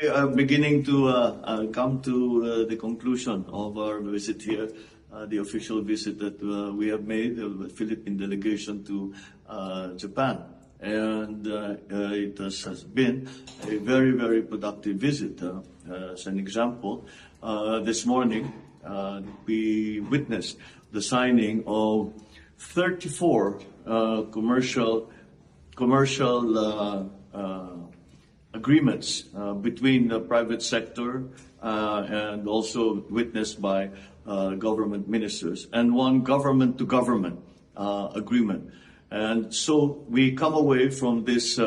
We are beginning to come to the conclusion of our visit here, the official visit that we have made, the Philippine delegation to Japan. And it has been a very, very productive visit. As an example, this morning we witnessed the signing of 34 commercial agreements between the private sector and also witnessed by government ministers, and one government-to-government agreement. And so we come away from this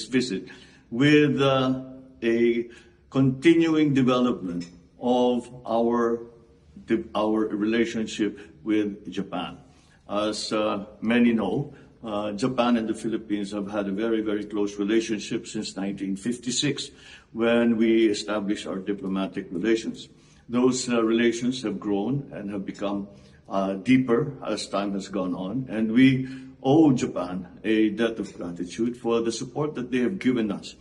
visit with a continuing development of our relationship with Japan. As many know, Japan and the Philippines have had a very, very close relationship since 1956, when we established our diplomatic relations. Those relations have grown and have become deeper as time has gone on, and we owe Japan a debt of gratitude for the support that they have given us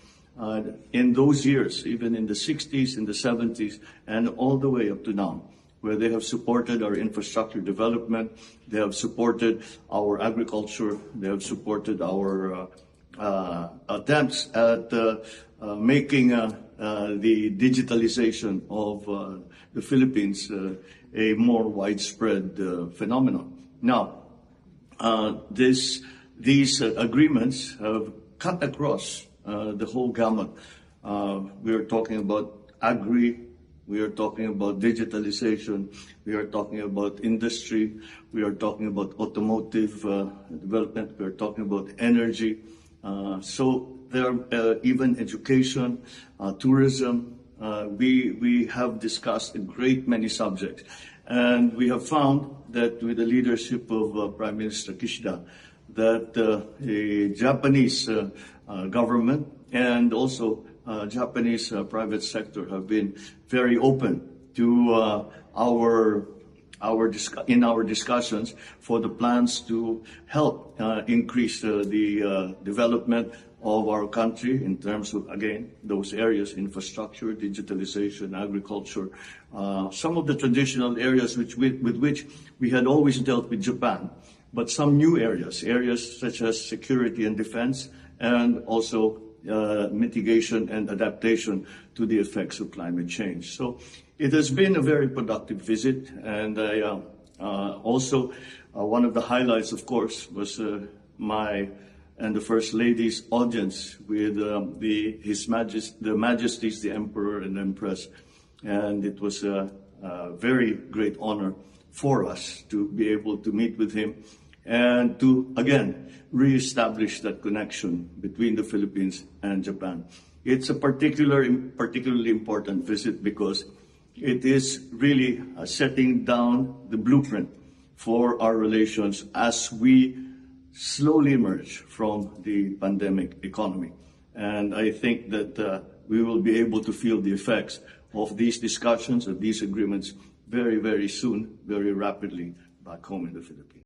in those years, even in the 60s, in the 70s, and all the way up to now, where they have supported our infrastructure development, they have supported our agriculture, they have supported our attempts at making the digitalization of the Philippines a more widespread phenomenon. Now, these agreements have cut across the whole gamut. We are talking about agri, we are talking about digitalization, we are talking about industry, we are talking about automotive development, we are talking about energy. So there are even education, tourism. We have discussed a great many subjects. And we have found that with the leadership of Prime Minister Kishida, that the Japanese government and also Japanese private sector have been very open to in our discussions for the plans to help increase the development of our country in terms of, again, those areas: infrastructure, digitalization, agriculture, some of the traditional areas with which we had always dealt with Japan, but some new areas such as security and defense, and also mitigation and adaptation to the effects of climate change. So it has been a very productive visit, and also one of the highlights, of course, was my and the First Lady's audience with the Majesties, the Emperor and Empress. And it was a very great honor for us to be able to meet with him and to, again, reestablish that connection between the Philippines and Japan. It's a particularly important visit because it is really setting down the blueprint for our relations as we slowly emerge from the pandemic economy. And I think that we will be able to feel the effects of these discussions, of these agreements very, very soon, very rapidly back home in the Philippines.